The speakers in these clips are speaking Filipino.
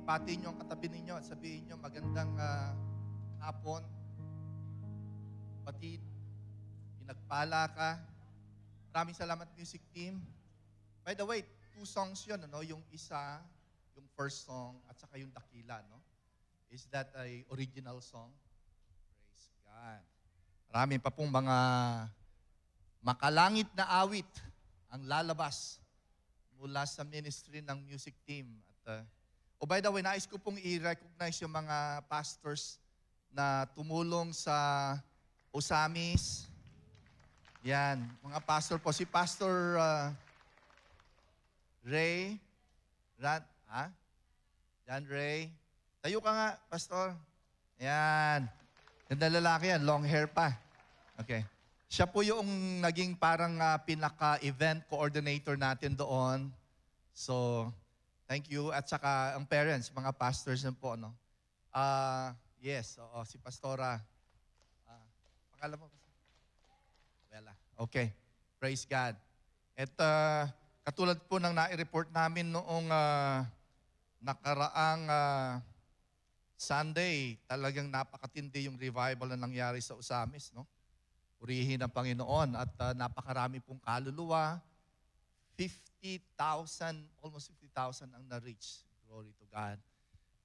Pakibati nyo ang katabi ninyo at sabihin nyo, magandang hapon. Kapatid, pinagpala ka. Maraming salamat music team. By the way, 2 songs yun, ano? Yung isa, yung first song, at saka yung Dakila, no? Is that a original song? Praise God. Marami pa pong mga makalangit na awit ang lalabas mula sa ministry ng music team. At, by the way, nais ko pong i-recognize yung mga pastors na tumulong sa Osamis. Yan, mga pastor po. Si Pastor Ray, John Ray. Tayo ka nga, Pastor. Yan. Ganda lalaki yan, long hair pa. Okay. Siya po yung naging parang pinaka-event coordinator natin doon. So, thank you. At saka ang parents, mga pastors na po, no? Yes, oo, si Pastora. Pangalan mo? Bella. Okay. Praise God. At katulad po ng nai-report namin noong nakaraang Sunday, talagang napakatindi yung revival na nangyari sa Osamis, no? Purihin ang Panginoon at napakarami pong kaluluwa. 50,000, almost 50,000 ang na-reach. Glory to God.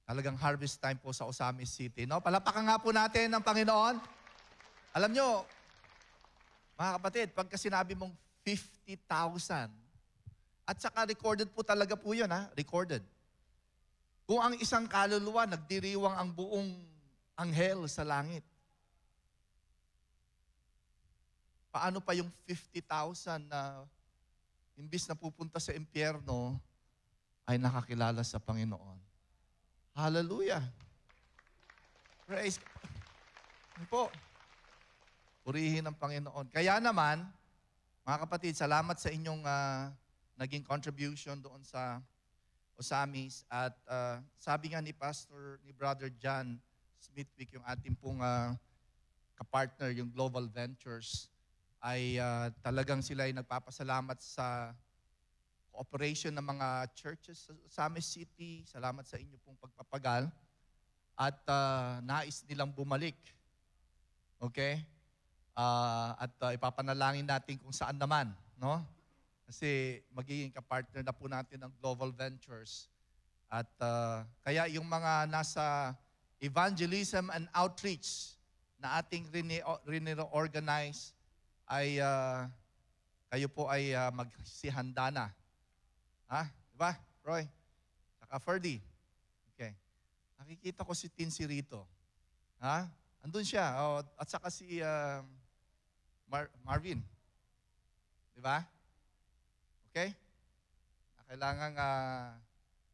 Talagang harvest time po sa Osamis City, no? Palapakan nga po natin ang Panginoon. Alam nyo, mga kapatid, pagka sinabi mong 50,000, at saka recorded po talaga po yun, ha? Recorded. Kung ang isang kaluluwa, nagdiriwang ang buong anghel sa langit. Paano pa yung 50,000 na imbis na pupunta sa impyerno, ay nakakilala sa Panginoon? Hallelujah! Praise God. Ano po? Purihin ang Panginoon. Kaya naman, mga kapatid, salamat sa inyong naging contribution doon sa Osamis. At sabi nga ni Brother John Smithwick, yung ating pong kapartner, yung Global Ventures, ay talagang sila ay nagpapasalamat sa cooperation ng mga churches sa Osamis City. Salamat sa inyo pong pagpapagal. At nais nilang bumalik. Okay? At ipapanalangin natin kung saan naman, no? Kasi magiging kapartner na po natin ang Global Ventures. At kaya yung mga nasa evangelism and outreach na ating rini-organize, ay kayo po ay magsihanda na. Ha? Diba, Roy? Saka Ferdy. Okay. Nakikita ko si Tinsi rito. Ha? Andun siya. Oh, at saka si Marvin. Diba? Okay? Kailangan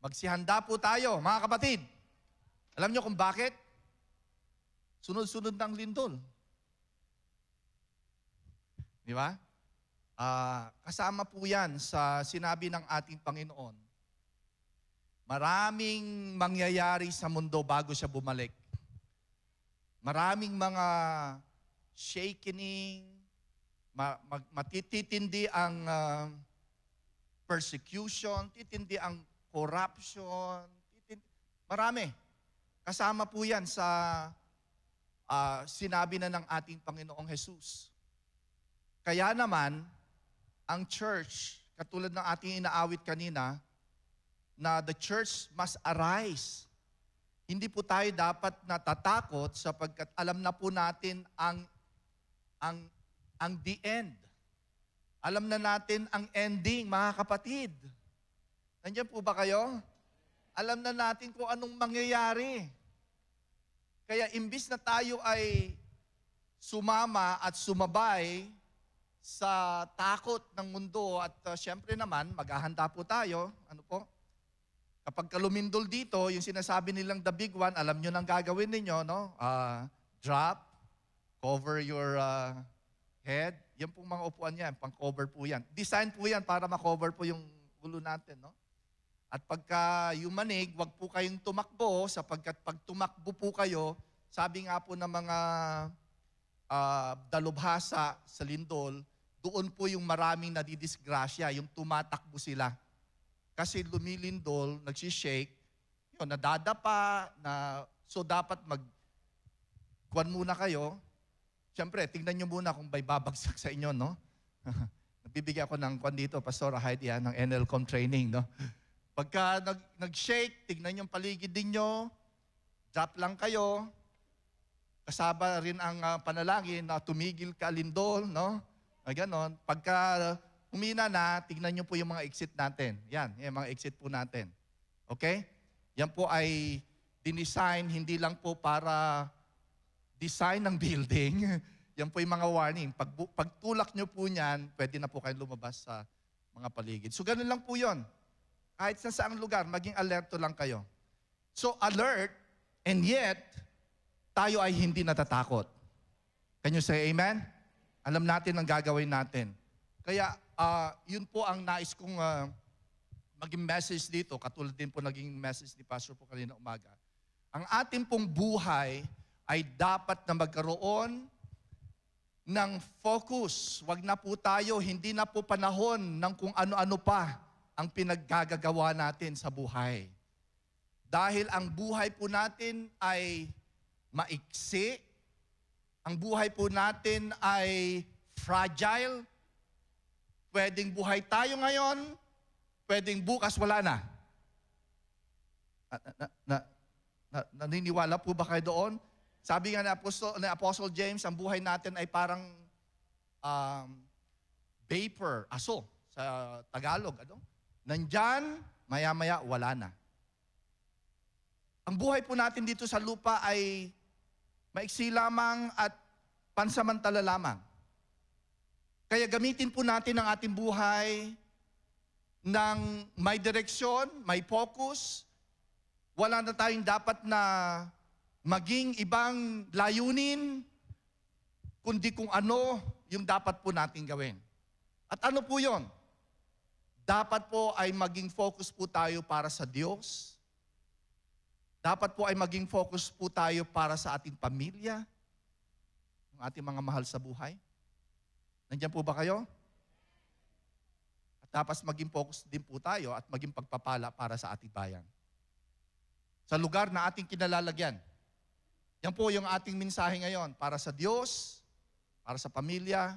magsihanda po tayo, mga kapatid. Alam nyo kung bakit? Sunod-sunod ng lindol. Di ba? Kasama po yan sa sinabi ng ating Panginoon. Maraming mangyayari sa mundo bago siya bumalik. Maraming mga shakening, matitindi ang persecution, titindi ang corruption, marami. Kasama po yan sa sinabi na ng ating Panginoong Jesus. Kaya naman, ang church, katulad ng ating inaawit kanina, na the church must arise. Hindi po tayo dapat natatakot sapagkat alam na po natin ang the end. Alam na natin ang ending, mga kapatid. Nandiyan po ba kayo? Alam na natin kung anong mangyayari. Kaya imbis na tayo ay sumama at sumabay sa takot ng mundo at syempre naman, maghahanda po tayo. Ano po? Kapag kalumindol dito, yung sinasabi nilang the big one, alam nyo nang gagawin ninyo, no? Drop, cover your head. Yan pong mga upuan yan, pang-cover po yan. Design po yan para ma-cover po yung ulo natin, no? At pagka yumanig, wag po kayong tumakbo sapagkat pag tumakbo po kayo, sabi nga po ng mga dalubhasa sa lindol, doon po yung maraming nadidisgrasya, yung tumatakbo sila. Kasi lumilindol, nagsishake, yun, nadadapa, so dapat kuwan muna kayo. Siyempre, tingnan nyo muna kung may babagsak sa inyo, no? Nagbibigay ako ng kuwan dito, Pastora Heidi, ng NLCOM training, no? Pagka nag-shake, tignan yung paligid ninyo, drop lang kayo, kasaba rin ang panalangin na tumigil ka, lindol, no? Ganon. Pagka humina na, tignan nyo po yung mga exit natin. Yan, yung mga exit po natin. Okay? Yan po ay dinesign, hindi lang po para design ng building. Yan po yung mga warning. Pagtulak nyo po niyan, pwede na po kayong lumabas sa mga paligid. So ganun lang po yun. Kahit sa saang lugar, maging alerto lang kayo. So alert, and yet, tayo ay hindi natatakot. Can you say amen? Alam natin ang gagawin natin. Kaya, yun po ang nais kong maging message dito, katulad din po naging message ni Pastor po kanina umaga. Ang ating pong buhay ay dapat na magkaroon ng focus. Wag na po tayo, hindi na po panahon ng kung ano-ano pa ang pinaggagawa natin sa buhay. Dahil ang buhay po natin ay maiksi, ang buhay po natin ay fragile. Pwedeng buhay tayo ngayon, pwedeng bukas wala na. Naniniwala po ba kayo doon? Sabi nga ni Apostle James, ang buhay natin ay parang vapor, aso sa Tagalog. Ano? Nandyan, maya-maya, wala na. Ang buhay po natin dito sa lupa ay maiksi lamang at pansamantala lamang. Kaya gamitin po natin ang ating buhay ng may direksyon, may focus. Wala na tayong dapat na maging ibang layunin, kundi kung ano yung dapat po natin gawin. At ano po yon? Dapat po ay maging focus po tayo para sa Diyos. Dapat po ay maging focus po tayo para sa ating pamilya, ang ating mga mahal sa buhay. Nandiyan po ba kayo? At dapat maging focus din po tayo at maging pagpapala para sa ating bayan. Sa lugar na ating kinalalagyan. Yan po yung ating mensahe ngayon para sa Diyos, para sa pamilya,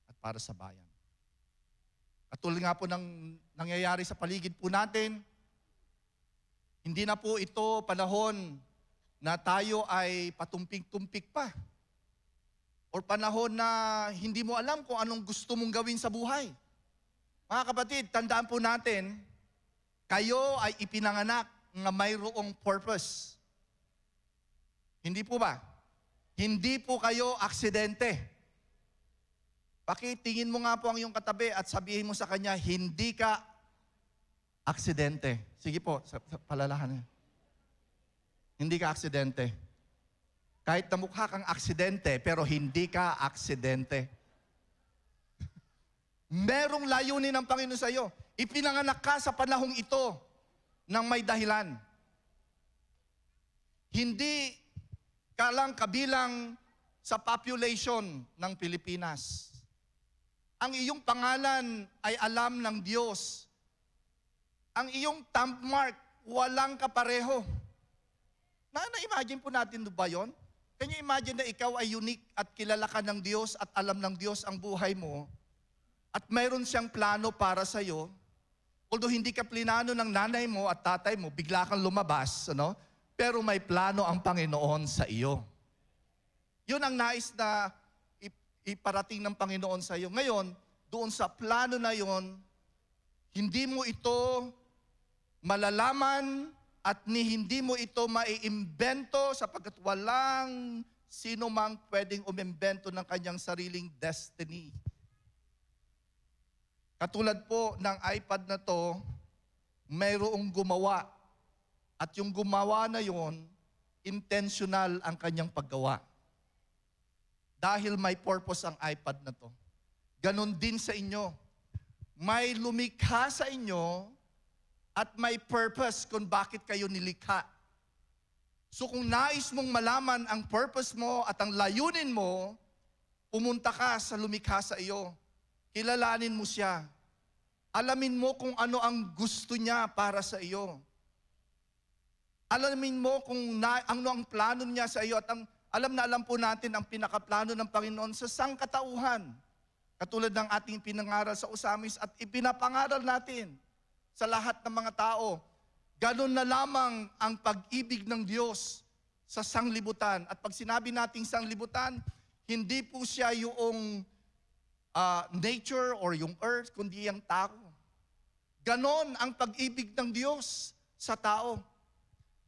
at para sa bayan. Katulad nga po ng nangyayari sa paligid po natin, hindi na po ito panahon na tayo ay patumpik-tumpik pa. O panahon na hindi mo alam kung anong gusto mong gawin sa buhay. Mga kapatid, tandaan po natin, kayo ay ipinanganak na mayroong purpose. Hindi po ba? Hindi po kayo aksidente. Pakitingin mo nga po ang iyong katabi at sabihin mo sa kanya, hindi ka aksidente. Sige po, palalahan niya. Hindi ka aksidente. Kahit namukha kang aksidente, pero hindi ka aksidente. Merong layunin ng Panginoon sa iyo. Ipinanganak ka sa panahong ito ng may dahilan. Hindi ka lang kabilang sa population ng Pilipinas. Ang iyong pangalan ay alam ng Diyos. Ang iyong thumb mark, walang kapareho. Na-imagine po natin ba yun? Can you imagine na ikaw ay unique at kilala ka ng Diyos at alam ng Diyos ang buhay mo at mayroon siyang plano para sa iyo? Although hindi ka plinano ng nanay mo at tatay mo, bigla kang lumabas, ano? Pero may plano ang Panginoon sa iyo. Yun ang nais na iparating ng Panginoon sa iyo. Ngayon, doon sa plano na yon, hindi mo ito malalaman at hindi mo ito maiimbento sapagkat walang sino mang pwedeng umimbento ng kanyang sariling destiny. Katulad po ng iPad na to, mayroong gumawa. At yung gumawa na yon, intentional ang kanyang paggawa. Dahil may purpose ang iPad na to. Ganon din sa inyo. May lumikha sa inyo at may purpose kung bakit kayo nilikha. So kung nais mong malaman ang purpose mo at ang layunin mo, pumunta ka sa lumikha sa iyo. Kilalanin mo siya. Alamin mo kung ano ang gusto niya para sa iyo. alamin mo kung ano ang plano niya sa iyo at alam na alam po natin ang pinakaplano ng Panginoon sa sangkatauhan. Katulad ng ating pinangaral sa Usamis at ipinapangaral natin sa lahat ng mga tao. Ganun na lamang ang pag-ibig ng Diyos sa sanglibutan. At pag sinabi nating sanglibutan, hindi po siya yung nature or yung earth, kundi ang tao. Ganon ang pag-ibig ng Diyos sa tao,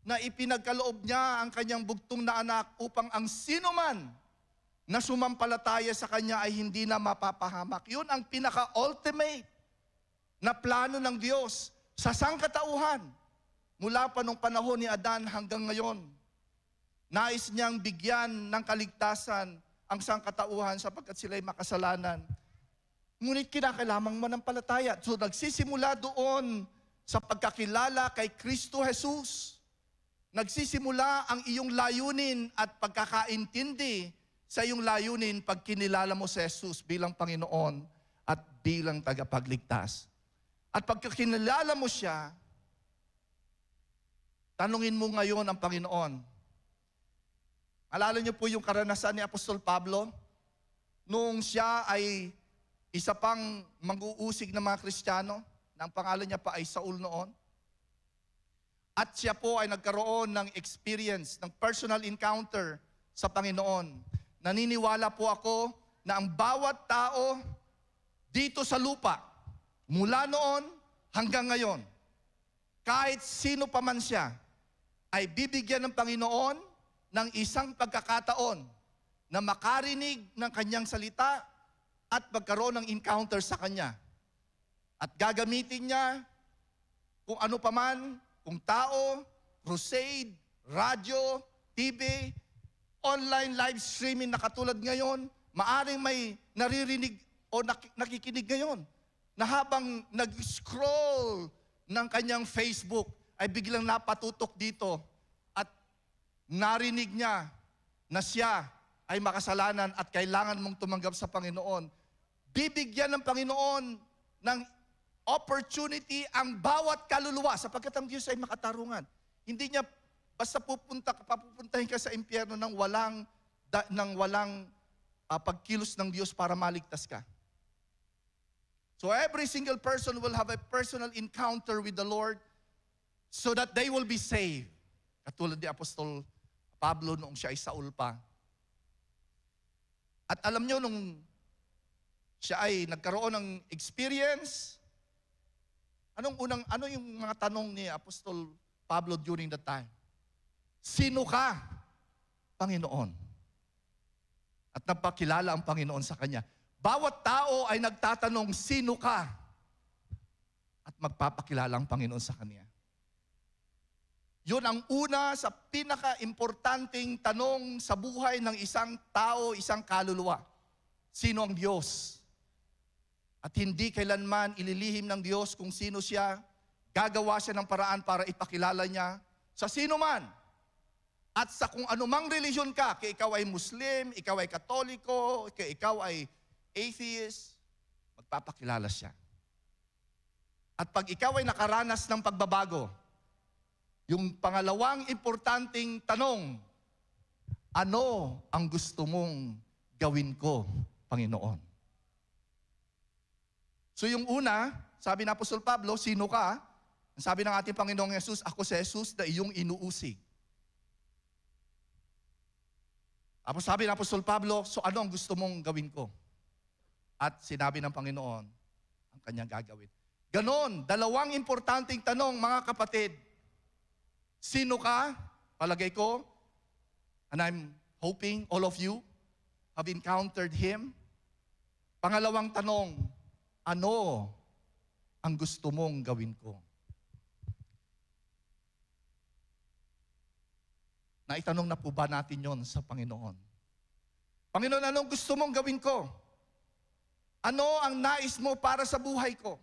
na ipinagkaloob niya ang kanyang bugtong na anak upang ang sinuman na sumampalataya sa kanya ay hindi na mapapahamak. Yun ang pinaka-ultimate na plano ng Diyos sa sangkatauhan. Mula pa nung panahon ni Adan hanggang ngayon, nais niyang bigyan ng kaligtasan ang sangkatauhan sapagkat sila'y makasalanan. Ngunit kinakailangan manampalataya. So nagsisimula doon sa pagkakilala kay Kristo Jesus. Nagsisimula ang iyong layunin at pagkakaintindi sa iyong layunin pag kinilala mo si Jesus bilang Panginoon at bilang tagapagligtas. At pagkakinilala mo siya, tanungin mo ngayon ang Panginoon. Alala niyo po yung karanasan ni Apostol Pablo nung siya ay isa pang mag-uusig ng mga Kristiyano, na ang pangalan niya pa ay Saul noon. At siya po ay nagkaroon ng experience, ng personal encounter sa Panginoon. Naniniwala po ako na ang bawat tao dito sa lupa, mula noon hanggang ngayon, kahit sino pa man siya, ay bibigyan ng Panginoon ng isang pagkakataon na makarinig ng kanyang salita at magkaroon ng encounter sa kanya. At gagamitin niya kung ano pa man, kung tao, crusade, radyo, TV, online live streaming na katulad ngayon, maaring may naririnig o nakikinig ngayon na habang nag-scroll ng kanyang Facebook ay biglang napatutok dito at narinig niya na siya ay makasalanan at kailangan mong tumanggap sa Panginoon. Bibigyan ng Panginoon ng opportunity ang bawat kaluluwa sapagkat ang Diyos ay makatarungan. Hindi niya basta papupuntahin ka sa impyerno nang walang pagkilos ng Diyos para maligtas ka. So every single person will have a personal encounter with the Lord so that they will be saved. Katulad ni Apostol Pablo noong siya ay Saul pa. At alam niyo nung siya ay nagkaroon ng experience, ano yung mga tanong ni Apostol Pablo during that time? Sino ka, Panginoon? At napakilala ang Panginoon sa kanya. Bawat tao ay nagtatanong, sino ka? At magpapakilala ang Panginoon sa kanya. Yun ang una sa pinaka-importanting tanong sa buhay ng isang tao, isang kaluluwa. Sino ang Diyos? At hindi kailanman ililihim ng Diyos kung sino siya. Gagawa siya ng paraan para ipakilala niya sa sino man. At sa kung anumang religion ka, kaya ikaw ay Muslim, ikaw ay Katoliko, kaya ikaw ay atheist, magpapakilala siya. At pag ikaw ay nakaranas ng pagbabago, yung pangalawang importanteng tanong, ano ang gusto mong gawin ko, Panginoon? So yung una, sabi ng Apostol Pablo, sino ka? Sabi ng ating Panginoong Jesus, ako si Jesus na iyong inuusig. Tapos sabi ng Apostol Pablo, so ano ang gusto mong gawin ko? At sinabi ng Panginoon, ang kanyang gagawin. Ganon, dalawang importanteng tanong mga kapatid. Sino ka? Palagay ko, and I'm hoping all of you have encountered Him. Pangalawang tanong, ano ang gusto mong gawin ko? Naitanong na po ba natin yon sa Panginoon? Panginoon, anong gusto mong gawin ko? Ano ang nais mo para sa buhay ko?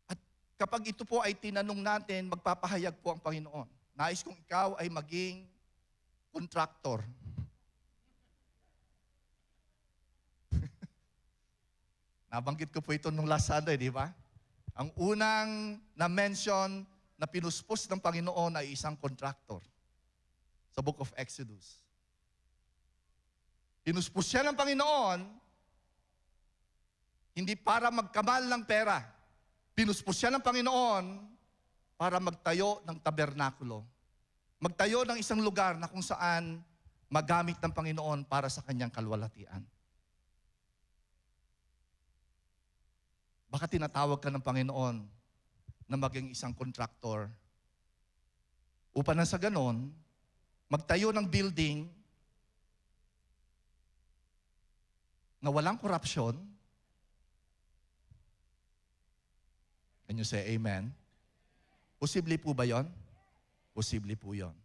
At kapag ito po ay tinanong natin, magpapahayag po ang Panginoon. Nais kong ikaw ay maging contractor. Nabanggit ko po ito nung last Sunday, di ba? Ang unang na-mention na pinuspos ng Panginoon ay isang contractor sa Book of Exodus. Pinuspos siya ng Panginoon, hindi para magkamal ng pera. Pinuspos siya ng Panginoon para magtayo ng tabernakulo. Magtayo ng isang lugar na kung saan magamit ng Panginoon para sa kanyang kalwalhatian. Baka tinatawag ka ng Panginoon na maging isang kontraktor upang nang sa ganon, magtayo ng building na walang korupsyon. Can you say amen? Posible po ba yon? Posible po yon.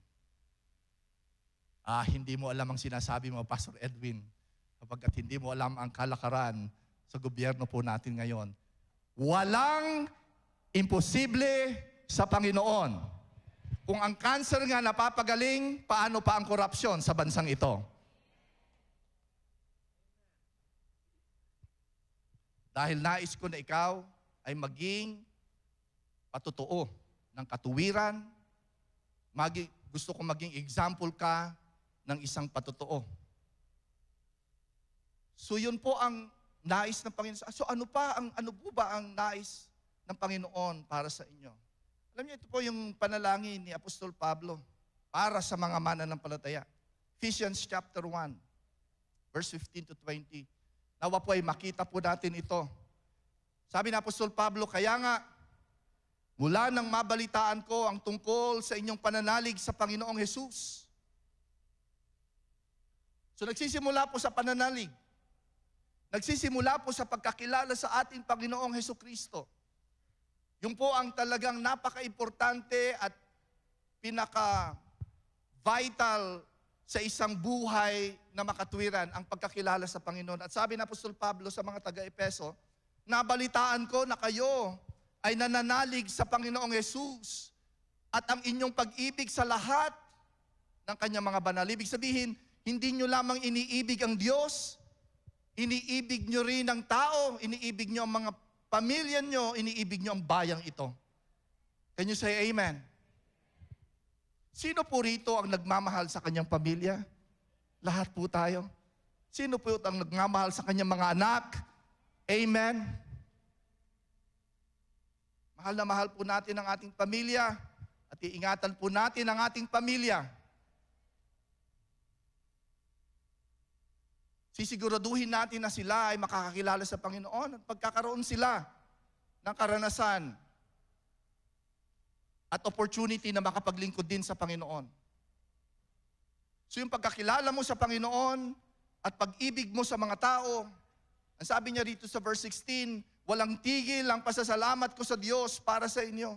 Hindi mo alam ang sinasabi mo, Pastor Edwin, kapag hindi mo alam ang kalakaran sa gobyerno po natin ngayon. Walang imposible sa Panginoon. Kung ang cancer nga napapagaling, paano pa ang korupsyon sa bansang ito? Dahil nais ko na ikaw ay maging patotoo ng katuwiran, gusto ko maging example ka ng isang patotoo. So yun po ang nais ng Panginoon. So ano po ba ang nais ng Panginoon para sa inyo? Alam niyo, ito po yung panalangin ni Apostol Pablo para sa mga mananampalataya. Ephesians chapter 1, verse 15 to 20. Nawa po ay makita po natin ito. Sabi ni Apostol Pablo, kaya nga, mula nang mabalitaan ko ang tungkol sa inyong pananalig sa Panginoong Jesus. So nagsisimula po sa pananalig. Nagsisimula po sa pagkakilala sa ating Panginoong Hesukristo. Yung po ang talagang napaka-importante at pinaka-vital sa isang buhay na makatwiran, ang pagkakilala sa Panginoon. At sabi ng Apostol Pablo sa mga taga-Epeso, nabalitaan ko na kayo ay nananalig sa Panginoong Jesus at ang inyong pag-ibig sa lahat ng kanyang mga banal. Ibig sabihin, hindi nyo lamang iniibig ang Diyos, iniibig nyo rin ang tao, iniibig nyo ang mga pamilya nyo, iniibig nyo ang bayang ito. Can you say amen? Sino po rito ang nagmamahal sa kanyang pamilya? Lahat po tayo. Sino po ang nagmamahal sa kanyang mga anak? Amen? Mahal na mahal po natin ang ating pamilya at iingatan po natin ang ating pamilya. Sisiguraduhin natin na sila ay makakakilala sa Panginoon at pagkakaroon sila ng karanasan at opportunity na makapaglingkod din sa Panginoon. So yung pagkakilala mo sa Panginoon at pag-ibig mo sa mga tao, ang sabi niya rito sa verse 16, walang tigil ang pasasalamat ko sa Diyos para sa inyo.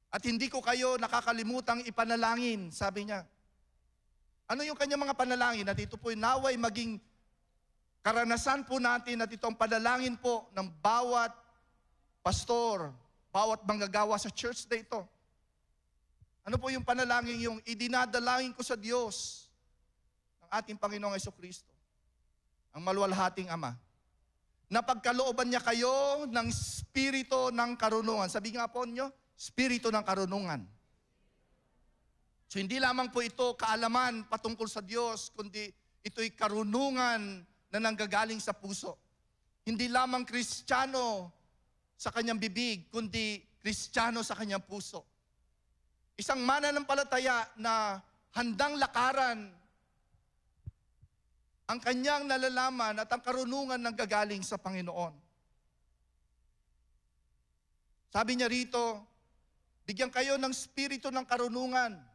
At hindi ko kayo nakakalimutang ipanalangin, sabi niya. Ano yung kanyang mga panalangin? At ito po naway maging karanasan po natin at itong panalangin po ng bawat pastor, bawat manggagawa sa church na ito. Ano po yung panalangin yung idinadalangin ko sa Diyos ng ating Panginoong Hesukristo, ang maluwalhating Ama, na pagkalooban niya kayo ng spirito ng karunungan. Sabi nga po niyo, spirito ng karunungan. So hindi lamang po ito kaalaman patungkol sa Diyos, kundi ito'y karunungan na nanggagaling sa puso. Hindi lamang Kristiyano sa kanyang bibig, kundi Kristiyano sa kanyang puso. Isang mananampalataya na handang lakaran ang kanyang nalalaman at ang karunungan nanggagaling sa Panginoon. Sabi niya rito, bigyan kayo ng spirito ng karunungan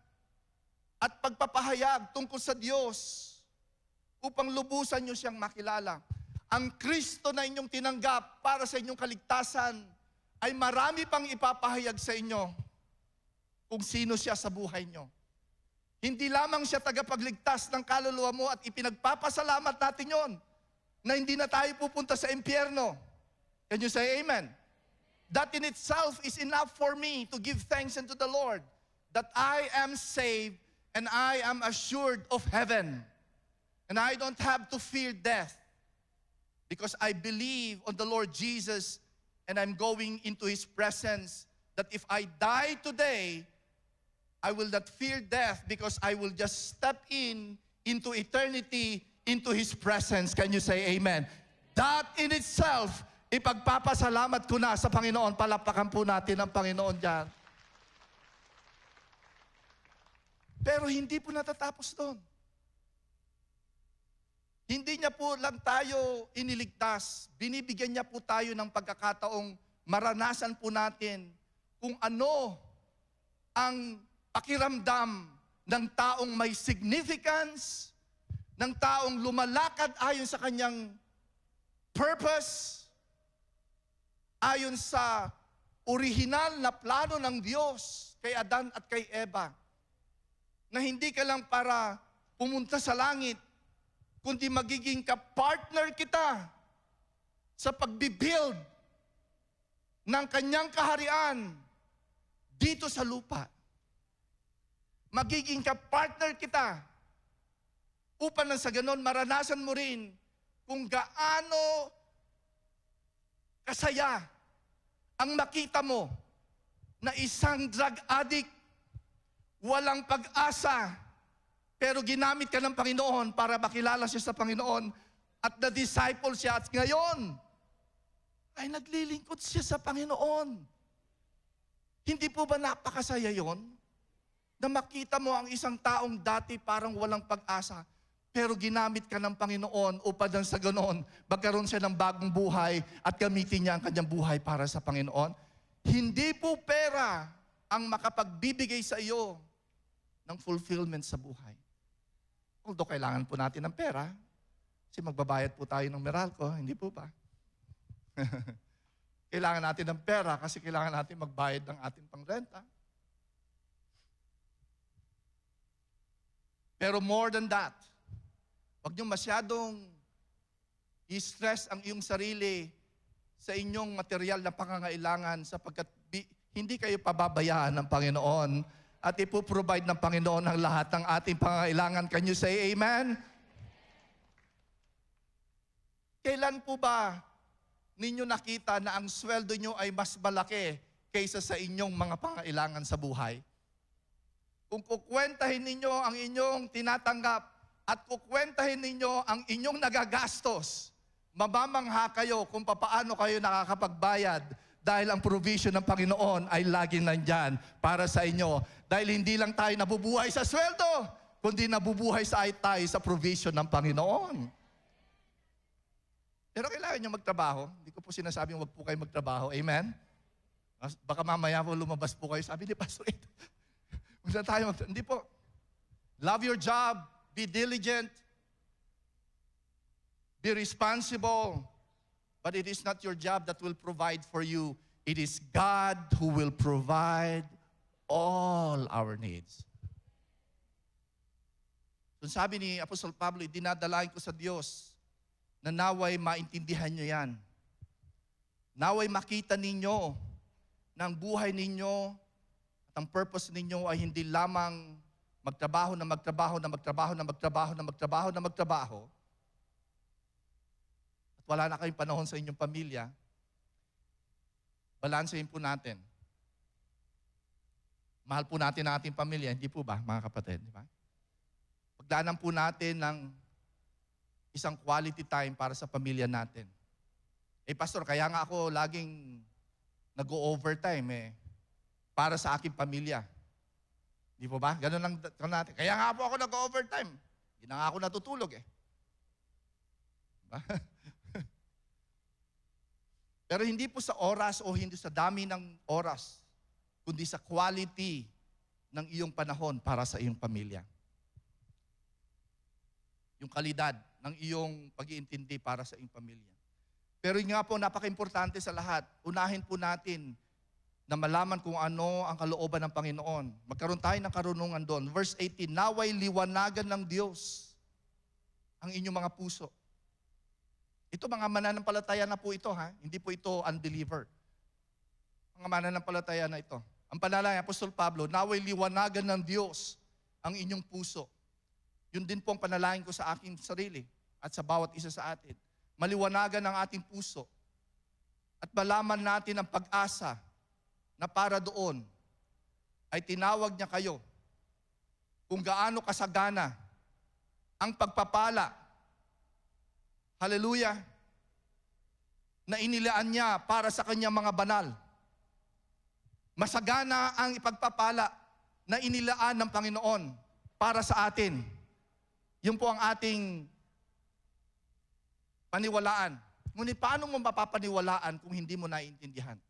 at pagpapahayag tungkol sa Diyos upang lubusan niyo siyang makilala. Ang Kristo na inyong tinanggap para sa inyong kaligtasan ay marami pang ipapahayag sa inyo kung sino siya sa buhay niyo. Hindi lamang siya tagapagligtas ng kaluluwa mo at ipinagpapasalamat natin yon na hindi na tayo pupunta sa impyerno. Can you say amen? That in itself is enough for me to give thanks unto the Lord that I am saved and I am assured of heaven. And I don't have to fear death because I believe on the Lord Jesus and I'm going into His presence that if I die today, I will not fear death because I will just step into eternity, into His presence. Can you say amen? That in itself, ipagpapasalamat ko na sa Panginoon. Palapakan po natin ang Panginoon dyan. Pero hindi po natatapos doon. Hindi niya po lang tayo iniligtas. Binibigyan niya po tayo ng pagkakataong maranasan po natin kung ano ang pakiramdam ng taong may significance, ng taong lumalakad ayon sa kanyang purpose, ayon sa orihinal na plano ng Diyos kay Adan at kay Eva, na hindi ka lang para pumunta sa langit, kundi magiging ka-partner kita sa pagbibuild ng kanyang kaharian dito sa lupa. Magiging ka-partner kita upang nang sa ganon maranasan mo rin kung gaano kasaya ang makita mo na isang drug addict, walang pag-asa, pero ginamit ka ng Panginoon para makilala siya sa Panginoon at na-disciple siya at ngayon ay naglilingkod siya sa Panginoon. Hindi po ba napakasaya yon? Na makita mo ang isang taong dati parang walang pag-asa, pero ginamit ka ng Panginoon upang nang sa ganoon, magkaroon siya ng bagong buhay at gamitin niya ang kanyang buhay para sa Panginoon. Hindi po pera ang makapagbibigay sa iyo ng fulfillment sa buhay. Although kailangan po natin ng pera, kasi magbabayad po tayo ng Meralco, hindi po ba? Kailangan natin ng pera kasi kailangan natin magbayad ng ating pangrenta. Pero more than that, huwag niyo masyadong i-stress ang iyong sarili sa inyong material na pangangailangan sapagkat hindi kayo pababayaan ng Panginoon at ipoprovide ng Panginoon ang lahat ng ating pangangailangan. Can you say amen? Kailan po ba ninyo nakita na ang sweldo nyo ay mas malaki kaysa sa inyong mga pangangailangan sa buhay? Kung kukwentahin ninyo ang inyong tinatanggap at kukwentahin ninyo ang inyong nagagastos, mamamangha kayo kung paano kayo nakakapagbayad dahil ang provision ng Panginoon ay laging nandyan para sa inyo. Dahil hindi lang tayo nabubuhay sa sweldo, kundi nabubuhay tayo sa provision ng Panginoon. Pero kailangan nyo magtrabaho. Hindi ko po sinasabing huwag po kayo magtrabaho. Amen? Baka mamaya po lumabas po kayo. Sabi ni Pastor ito. Hindi po. Love your job. Be diligent. Be responsible. But it is not your job that will provide for you. It is God who will provide all our needs. So sabi ni Apostol Pablo, dinadalain ko sa Diyos na naway maintindihan nyo yan. Naway makita ninyo na ang buhay ninyo at ang purpose ninyo ay hindi lamang magtrabaho na magtrabaho na magtrabaho na magtrabaho na magtrabaho na magtrabaho at wala na kayong panahon sa inyong pamilya. Balansehin po natin. Mahal po natin ang ating pamilya, hindi po ba, mga kapatid? Di ba? Pagdaanan po natin ng isang quality time para sa pamilya natin. Pastor, kaya nga ako laging nag-o-overtime para sa aking pamilya. Di po ba? Ganun lang natin. Kaya nga po ako nag-o-overtime. Hindi na nga ako natutulog Diba? Pero hindi po sa oras o hindi sa dami ng oras, kundi sa quality ng iyong panahon para sa iyong pamilya. Yung kalidad ng iyong pag-iintindi para sa iyong pamilya. Pero yun nga po, napaka-importante sa lahat. Unahin po natin na malaman kung ano ang kalooban ng Panginoon. Magkaroon tayo ng karunungan doon. Verse 18, naway liwanagan ng Diyos ang inyong mga puso. Ito mga mananampalataya na po ito, ha? Hindi po ito unbeliever. Mga mananampalataya na ito. Ang panalangin, Apostol Pablo, naway liwanagan ng Diyos ang inyong puso. Yun din po ang panalangin ko sa aking sarili at sa bawat isa sa atin. Maliwanagan ang ating puso at malaman natin ang pag-asa na para doon ay tinawag niya kayo kung gaano kasagana ang pagpapala, hallelujah, na inilaan niya para sa kanyang mga banal. Masagana ang ipagpapala na inilaan ng Panginoon para sa atin. Yun po ang ating paniwalaan. Ngunit paano mo mapapaniwalaan kung hindi mo naiintindihan?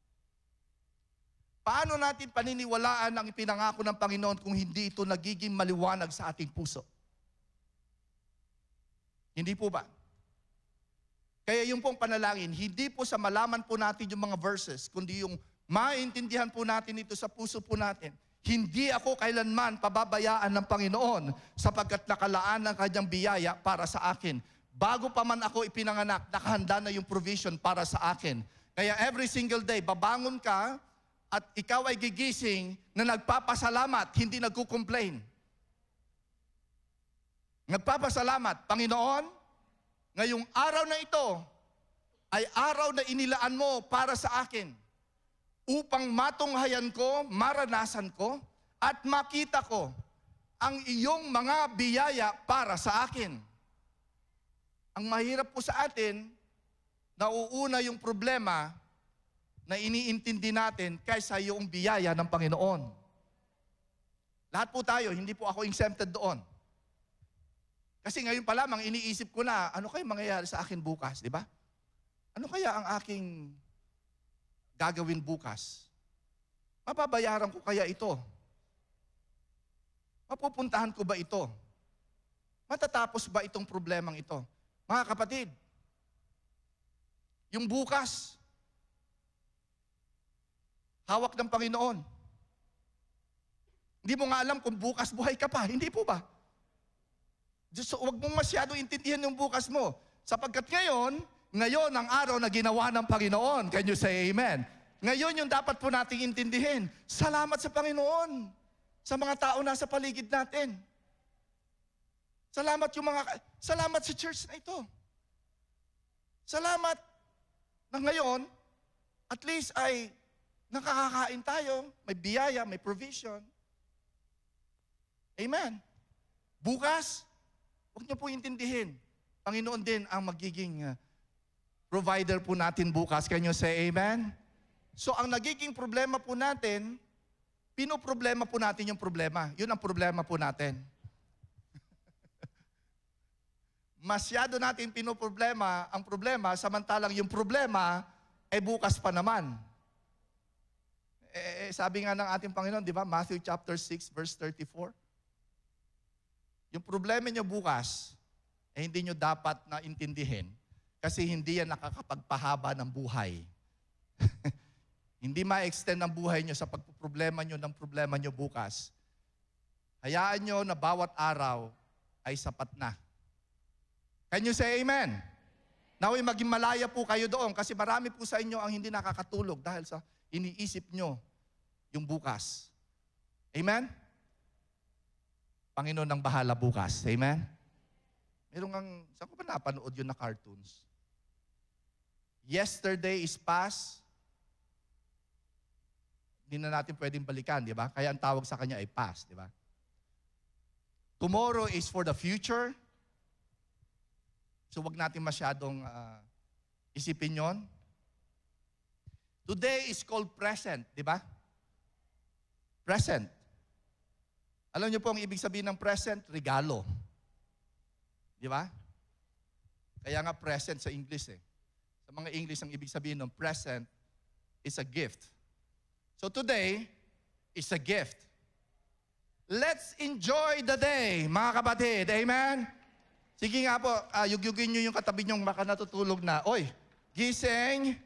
Paano natin paniniwalaan ang ipinangako ng Panginoon kung hindi ito nagiging maliwanag sa ating puso? Hindi po ba? Kaya yung pong panalangin, hindi po sa malaman po natin yung mga verses, kundi yung maintindihan po natin ito sa puso po natin. Hindi ako kailanman pababayaan ng Panginoon sapagkat nakalaan ng kanyang biyaya para sa akin. Bago pa man ako ipinanganak, nakahanda na yung provision para sa akin. Kaya every single day, babangon ka at ikaw ay gigising na nagpapasalamat, hindi nagko-complain. Nagpapasalamat, Panginoon, ngayong araw na ito ay araw na inilaan mo para sa akin upang matunghayan ko, maranasan ko, at makita ko ang iyong mga biyaya para sa akin. Ang mahirap po sa atin, nauuna yung problema na iniintindi natin kaysa yung biyaya ng Panginoon. Lahat po tayo, hindi po ako exempted doon. Kasi ngayon pa lamang iniisip ko na, ano kaya mangyayari sa akin bukas, di ba? Ano kaya ang aking gagawin bukas? Mababayaran ko kaya ito? Mapupuntahan ko ba ito? Matatapos ba itong problemang ito? Mga kapatid, yung bukas, hawak ng Panginoon. Hindi mo nga alam kung bukas buhay ka pa, hindi po ba? So, huwag mong masyado intindihan yung bukas mo. Sapagkat ngayon ang araw na ginawa ng Panginoon. Can you say amen? Ngayon yung dapat po nating intindihin. Salamat sa Panginoon. Sa mga tao nasa paligid natin. Salamat sa church na ito. Salamat na ngayon, at least ay nakakakain tayo, may biyaya, may provision. Amen. Bukas, huwag niyo po intindihin. Panginoon din ang magiging provider po natin bukas. Can you say amen? So ang nagiging problema po natin, pinoproblema po natin yung problema. Yun ang problema po natin. Masyado natin pinoproblema ang problema, samantalang yung problema ay bukas pa naman. Sabi nga ng ating Panginoon, di ba? Matthew chapter 6 verse 34. Yung problema nyo bukas, hindi nyo dapat na intindihin kasi hindi yan nakakapagpahaba ng buhay. Hindi ma-extend ang buhay nyo sa pagproblema nyo ng problema nyo bukas. Hayaan nyo na bawat araw ay sapat na. Can you say amen? Naway maging malaya po kayo doon kasi marami po sa inyo ang hindi nakakatulog dahil sa iniisip nyo yung bukas. Amen? Panginoon ang bahala bukas. Amen? Meron nga, saan ko ba napanood yun na cartoons? Yesterday is past. Hindi na natin pwedeng balikan, di ba? Kaya ang tawag sa kanya ay past, di ba? Tomorrow is for the future. So wag natin masyadong isipin yon. Today is called present, di ba? Present. Alam niyo po ang ibig sabihin ng present? Regalo. Di ba? Kaya nga present sa English eh. Sa mga English, ang ibig sabihin ng present is a gift. So today is a gift. Let's enjoy the day, mga kapatid. Amen? Sige nga po, yugyugin nyo yung katabi nyong baka natutulog na. Oy, gising,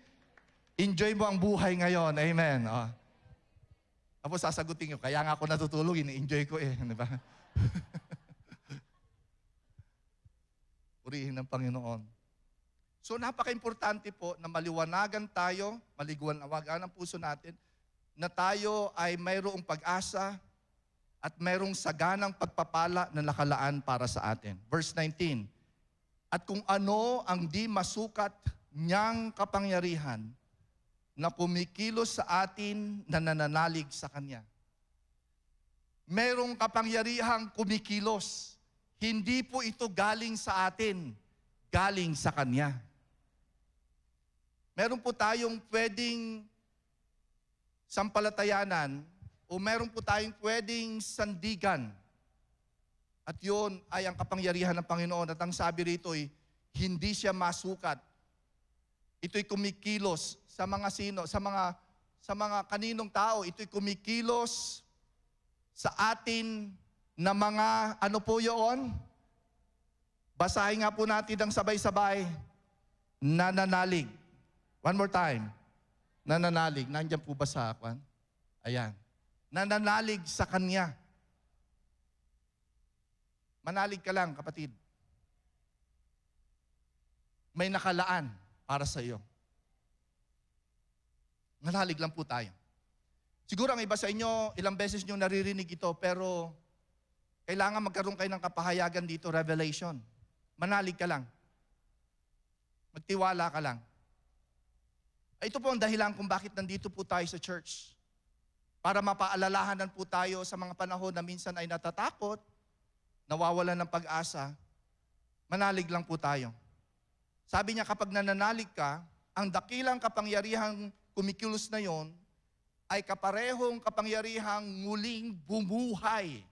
enjoy mo ang buhay ngayon. Amen. Oh. Tapos sasagutin nyo, kaya nga ako natutulog, ini-enjoy ko eh. Di ba? Purihin ng Panginoon. So napaka-importante po na maliwanagan tayo, maliwanagan ang puso natin, na tayo ay mayroong pag-asa at mayroong saganang pagpapala na nakalaan para sa atin. Verse 19, at kung ano ang di masukat niyang kapangyarihan na kumikilos sa atin na nananalig sa Kanya. Merong kapangyarihang kumikilos. Hindi po ito galing sa atin, galing sa Kanya. Meron po tayong pwedeng sampalatayanan o meron po tayong pwedeng sandigan. At yun ay ang kapangyarihan ng Panginoon. At ang sabi rito ay, hindi siya masukat. Ito'y kumikilos sa mga sino, sa mga kaninong tao. Ito'y kumikilos sa atin na mga, ano po yun? Basahin nga po natin ang sabay-sabay. Nananalig. One more time. Nananalig. Nandiyan po ba sa kwan? Ayan. Nananalig sa Kanya. Manalig ka lang, kapatid. May nakalaan para sa iyo. Manalig lang po tayo. Siguro ang iba sa inyo, ilang beses nyo naririnig ito, pero kailangan magkaroon kayo ng kapahayagan dito, revelation. Manalig ka lang. Magtiwala ka lang. Ito po ang dahilan kung bakit nandito po tayo sa church. Para mapaalalahanan po tayo sa mga panahon na minsan ay natatakot, nawawalan ng pag-asa, manalig lang po tayo. Sabi niya, kapag nananalig ka, ang dakilang kapangyarihang kumikilos na yon ay kaparehong kapangyarihang muling bumuhay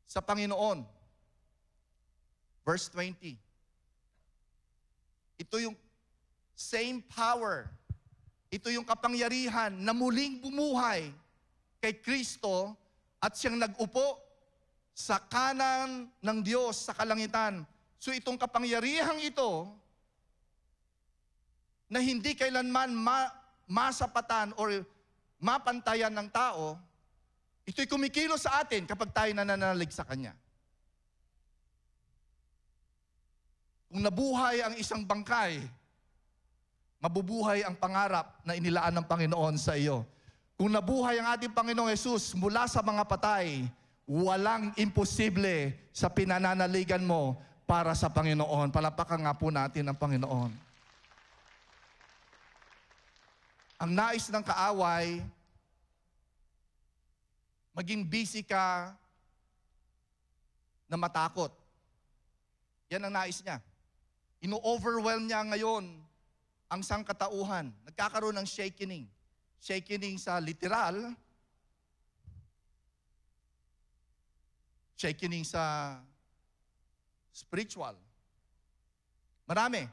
sa Panginoon. Verse 20. Ito yung same power. Ito yung kapangyarihan na muling bumuhay kay Kristo at siyang nag-upo sa kanan ng Diyos sa kalangitan. So itong kapangyarihang ito na hindi kailanman masapatan or mapantayan ng tao, ito'y kumikilos sa atin kapag tayo nananalig sa Kanya. Kung nabuhay ang isang bangkay, mabubuhay ang pangarap na inilaan ng Panginoon sa iyo. Kung nabuhay ang ating Panginoong Yesus mula sa mga patay, walang imposible sa pinananaligan mo para sa Panginoon. Palapakan nga po natin ang Panginoon. Ang nais ng kaaway, maging busy ka na matakot. Yan ang nais niya. Ino-overwhelm niya ngayon ang sangkatauhan. Nagkakaroon ng shakening. Shakening sa literal, shakening sa spiritual. Marami.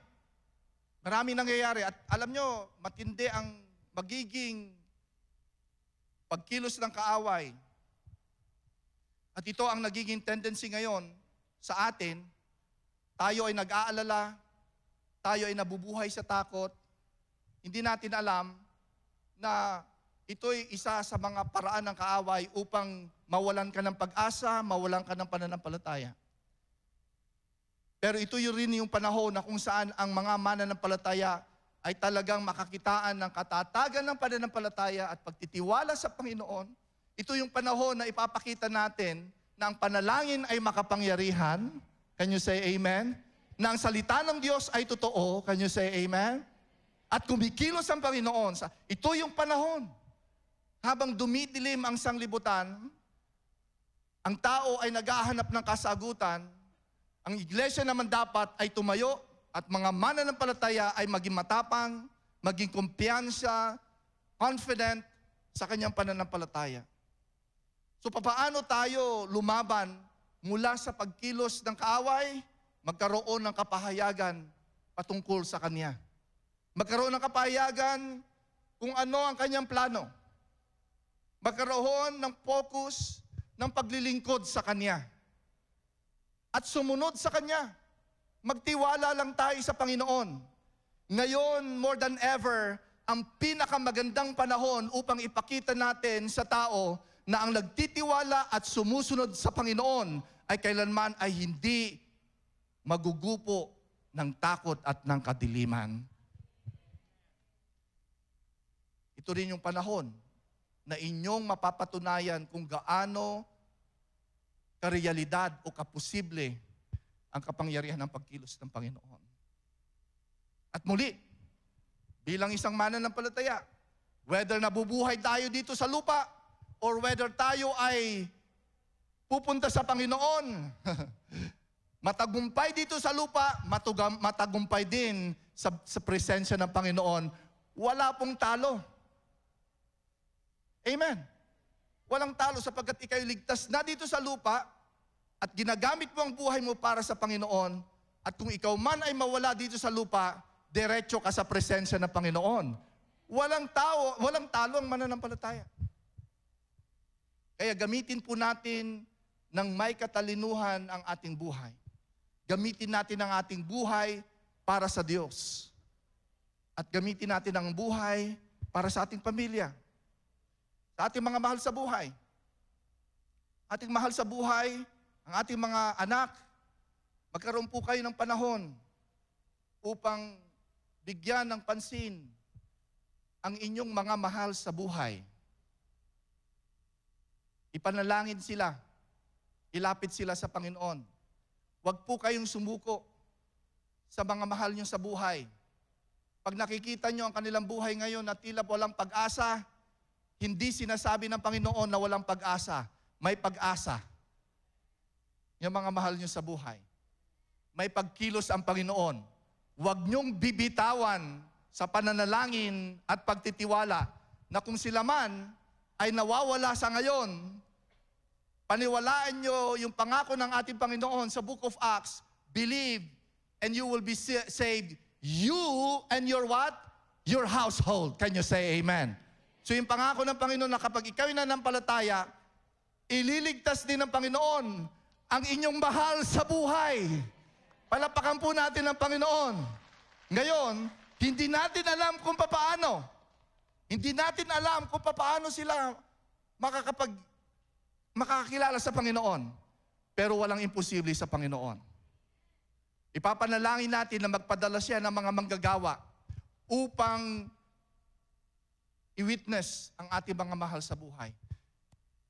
Marami nangyayari. At alam nyo, matindi ang magiging pagkilos ng kaaway. At ito ang nagiging tendency ngayon sa atin. Tayo ay nag-aalala, tayo ay nabubuhay sa takot. Hindi natin alam na ito'y isa sa mga paraan ng kaaway upang mawalan ka ng pag-asa, mawalan ka ng pananampalataya. Pero ito rin yung panahon na kung saan ang mga mananampalataya ay talagang makakitaan ng katatagan ng pananampalataya at pagtitiwala sa Panginoon. Ito yung panahon na ipapakita natin na ang panalangin ay makapangyarihan. Can you say amen? Na ang salita ng Diyos ay totoo. Can you say amen? At kumikilos ang Panginoon. Ito yung panahon. Habang dumidilim ang sanglibutan, ang tao ay naghahanap ng kasagutan, ang iglesia naman dapat ay tumayo at mga mananampalataya ay maging matapang, maging kumpiyansa, confident sa kanyang pananampalataya. So papaano tayo lumaban mula sa pagkilos ng kaaway, magkaroon ng kapahayagan patungkol sa Kanya. Magkaroon ng kapahayagan kung ano ang Kanyang plano. Magkaroon ng focus ng paglilingkod sa Kanya. At sumunod sa Kanya. Magtiwala lang tayo sa Panginoon. Ngayon, more than ever, ang pinakamagandang panahon upang ipakita natin sa tao na ang nagtitiwala at sumusunod sa Panginoon ay kailanman ay hindi magugupo ng takot at ng kadiliman. Ito rin yung panahon na inyong mapapatunayan kung gaano karealidad o kaposible ang kapangyarihan ng pagkilos ng Panginoon. At muli, bilang isang mananampalataya. Whether nabubuhay tayo dito sa lupa or whether tayo ay pupunta sa Panginoon. Matagumpay dito sa lupa, matagumpay din sa presensya ng Panginoon. Wala pong talo. Amen. Walang talo sapagkat ika'y ligtas na dito sa lupa at ginagamit mo ang buhay mo para sa Panginoon. At kung ikaw man ay mawala dito sa lupa, diretso ka sa presensya ng Panginoon. Walang talo ang mananampalataya. Kaya gamitin po natin ng may katalinuhan ang ating buhay. Gamitin natin ang ating buhay para sa Diyos. At gamitin natin ang buhay para sa ating pamilya. Sa ating mga mahal sa buhay. Ating mahal sa buhay, ang ating mga anak, magkaroon po kayo ng panahon upang bigyan ng pansin ang inyong mga mahal sa buhay. Ipanalangin sila. Ilapit sila sa Panginoon. Huwag po kayong sumuko sa mga mahal nyo sa buhay. Pag nakikita nyo ang kanilang buhay ngayon na tila walang pag-asa, hindi sinasabi ng Panginoon na walang pag-asa. May pag-asa. Yung mga mahal nyo sa buhay. May pagkilos ang Panginoon. Huwag nyong bibitawan sa pananalangin at pagtitiwala na kung sila man ay nawawala sa ngayon, paniwalaan nyo yung pangako ng ating Panginoon sa Book of Acts, believe and you will be saved. You and your what? Your household. Can you say amen? So yung pangako ng Panginoon na kapag ikaw ay nanampalataya, ililigtas din ng Panginoon ang inyong mahal sa buhay. Palapakan po natin ang Panginoon. Ngayon, hindi natin alam kung paano. Hindi natin alam kung paano sila makakakilala sa Panginoon. Pero walang imposible sa Panginoon. Ipapanalangin natin na magpadala siya ng mga manggagawa upang i-witness ang ating mga mahal sa buhay.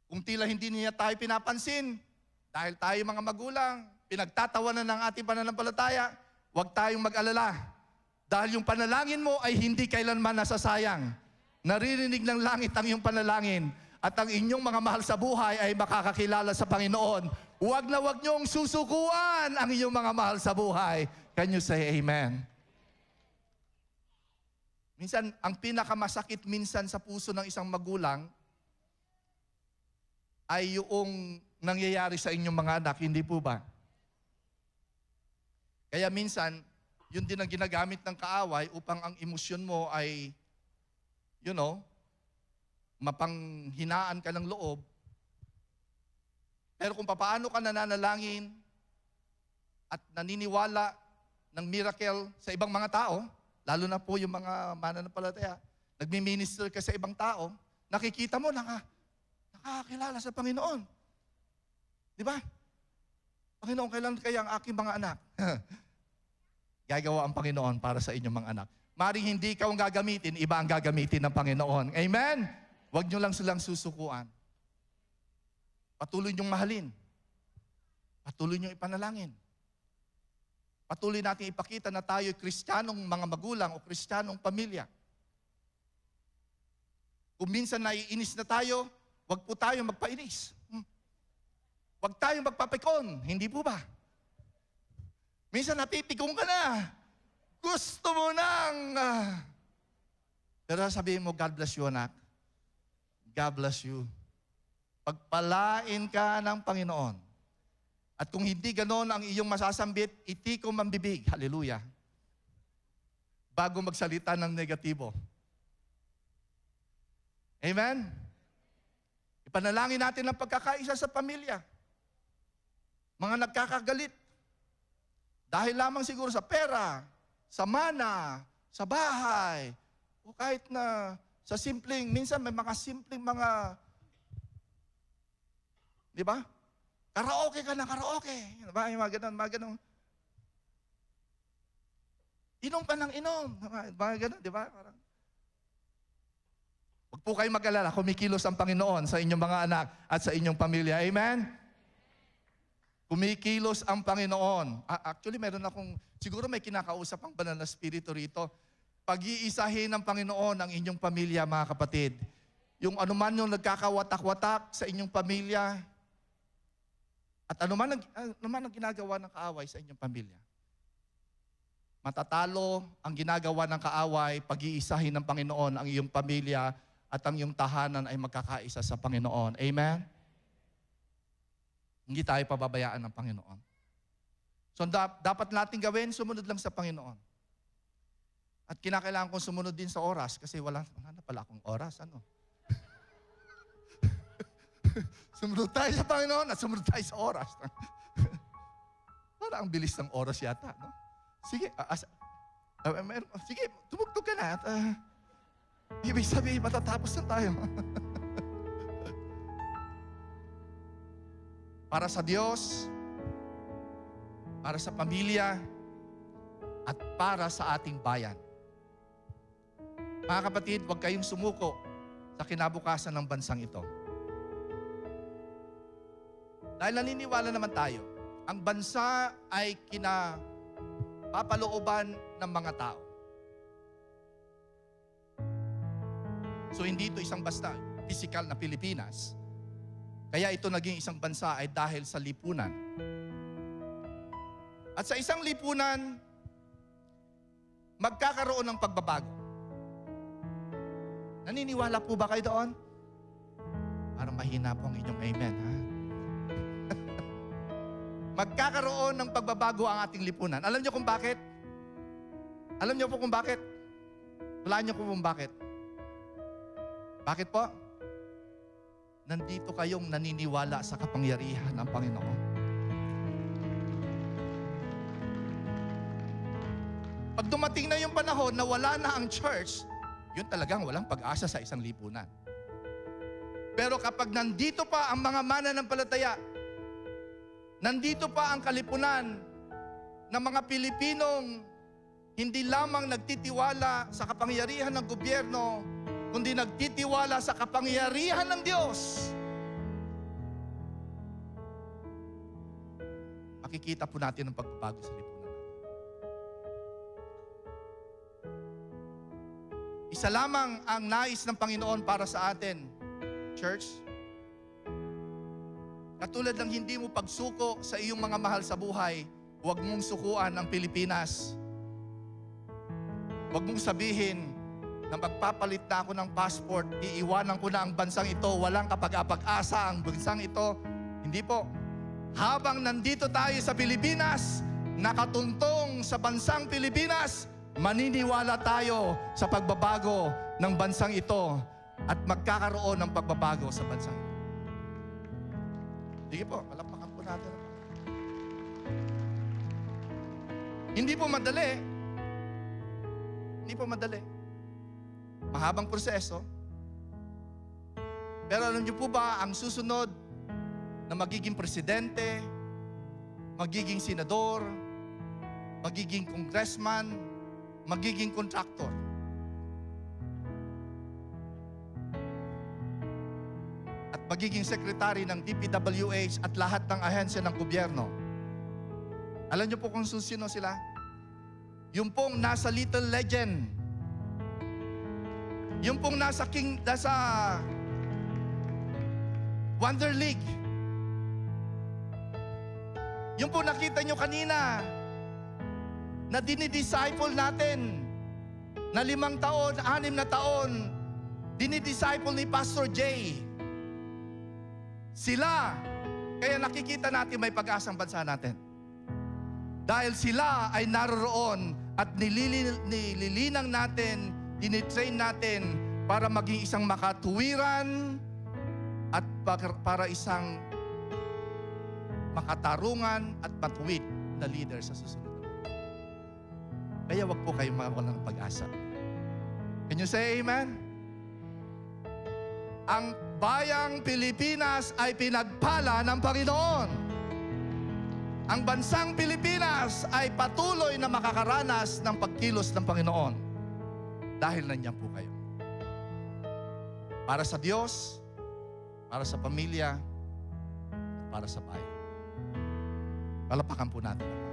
Kung tila hindi niya tayo pinapansin, dahil tayo mga magulang, pinagtatawanan ng ating pananampalataya, huwag tayong mag-alala. Dahil yung panalangin mo ay hindi kailanman nasasayang. Naririnig ng langit ang iyong panalangin at ang inyong mga mahal sa buhay ay makakakilala sa Panginoon. Huwag na huwag niyong susukuan ang inyong mga mahal sa buhay. Can you say amen? Minsan, ang pinakamasakit minsan sa puso ng isang magulang ay yung nangyayari sa inyong mga anak, hindi po ba? Kaya minsan, yun din ang ginagamit ng kaaway upang ang emosyon mo ay, mapanghinaan ka ng loob. Pero kung paano ka nananalangin at naniniwala ng miracle sa ibang mga tao, lalo na po yung mga mananampalataya, nagmi-minister ka sa ibang tao, nakikita mo nakakilala sa Panginoon. Di ba? Panginoon, kailan kaya ang aking mga anak? Gagawa ang Panginoon para sa inyong mga anak. Maring hindi ikaw ang gagamitin, iba ang gagamitin ng Panginoon. Amen? Huwag nyo lang silang susukuan. Patuloy nyong mahalin. Patuloy nyong ipanalangin. Patuloy natin ipakita na tayo Kristiyanong mga magulang o Kristiyanong pamilya. Kung minsan naiinis na tayo, huwag po tayo magpainis. Huwag tayong magpapikon. Hindi po ba? Minsan napipikong ka na. Gusto mo nang... Pero sabihin mo, God bless you, anak. God bless you. Pagpalain ka ng Panginoon. At kung hindi ganon ang iyong masasambit, itikom ang bibig. Hallelujah. Bago magsalita ng negatibo. Amen? Ipanalangin natin ang pagkakaisa sa pamilya. Mga nagkakagalit. Dahil lamang siguro sa pera, sa mana, sa bahay, o kahit na sa minsan may mga simpleng mga, di ba? Karaoke ka na, karaoke. Diba? Yung mga ganun. Inom ka ng inom. Mga ganun, di ba? Huwag po kayong mag-alala, kumikilos ang Panginoon sa inyong mga anak at sa inyong pamilya. Amen? Kumikilos ang Panginoon. Actually, meron akong, siguro may kinakausap ang banal na spirito rito. Pag-iisahin ng Panginoon ang inyong pamilya, mga kapatid. Yung anuman yung nagkakawatak-watak sa inyong pamilya, at anuman ang ginagawa ng kaaway sa inyong pamilya. Matatalo ang ginagawa ng kaaway, pag-iisahin ng Panginoon ang iyong pamilya at ang iyong tahanan ay magkakaisa sa Panginoon. Amen? Hindi tayo pababayaan ng Panginoon. So dapat natin gawin, sumunod lang sa Panginoon. At kinakailangan kong sumunod din sa oras kasi wala na pala akong oras. Ano? Sumunod tayo sa Panginoon at sumunod tayo sa oras. Para ang bilis ng oras yata. No? Sige, sige, tumugtog ka na. At, ibig sabihin, matatapos na tayo. Para sa Diyos, para sa pamilya, at para sa ating bayan. Mga kapatid, huwag kayong sumuko sa kinabukasan ng bansang ito. Dahil naniniwala naman tayo, ang bansa ay kinapapalooban ng mga tao. So hindi ito isang basta physical na Pilipinas. Kaya ito naging isang bansa ay dahil sa lipunan. At sa isang lipunan, magkakaroon ng pagbabago. Naniniwala po ba kayo doon? Parang mahina po ang inyong amen, ha? Magkakaroon ng pagbabago ang ating lipunan. Alam niyo kung bakit? Alam niyo po kung bakit? Wala niyo kung bakit? Bakit po? Nandito kayong naniniwala sa kapangyarihan ng Panginoon. Pag dumating na yung panahon na wala na ang church, yun talagang walang pag-asa sa isang lipunan. Pero kapag nandito pa ang mga mananampalataya, nandito pa ang kalipunan ng mga Pilipinong hindi lamang nagtitiwala sa kapangyarihan ng gobyerno, kundi nagtitiwala sa kapangyarihan ng Diyos. Makikita po natin ang pagbabago sa lipunan natin. Isa lamang ang nais ng Panginoon para sa atin, church. Katulad ng hindi mo pagsuko sa iyong mga mahal sa buhay, huwag mong sukuan ang Pilipinas. Huwag mong sabihin na magpapalit na ako ng passport, iiwanan ko na ang bansang ito, walang kapag-apag-asa ang bansang ito. Hindi po. Habang nandito tayo sa Pilipinas, nakatuntong sa bansang Pilipinas, maniniwala tayo sa pagbabago ng bansang ito at magkakaroon ng pagbabago sa bansang ito. Sige po, palakpakan po natin. Hindi po madali. Hindi po madali. Mahabang proseso. Pero alam niyo po ba, ang susunod na magiging presidente, magiging senador, magiging congressman, magiging contractor. At magiging secretary ng DPWH at lahat ng ahensya ng gobyerno. Alam niyo po kung sino sila? Yung pong nasa Little Legend. Yung pong nasa Wonder League. Yung pong nakita nyo kanina na dinidisciple natin na 5 taon, 6 na taon, dinidisciple ni Pastor Jay. Sila, kaya nakikita natin may pag-asang bansa natin. Dahil sila ay naroroon at nililinang natin, dinitrain natin para maging isang makatuwiran at para isang makatarungan at matuwid na leader sa susunod. Kaya wag po kayong mawalan ng pag-asa. Can you say amen? Ang bayang Pilipinas ay pinagpala ng Panginoon. Ang bansang Pilipinas ay patuloy na makakaranas ng pagkilos ng Panginoon. Dahil nandiyan po kayo. Para sa Diyos, para sa pamilya, at para sa bayan. Palapakan po natin ang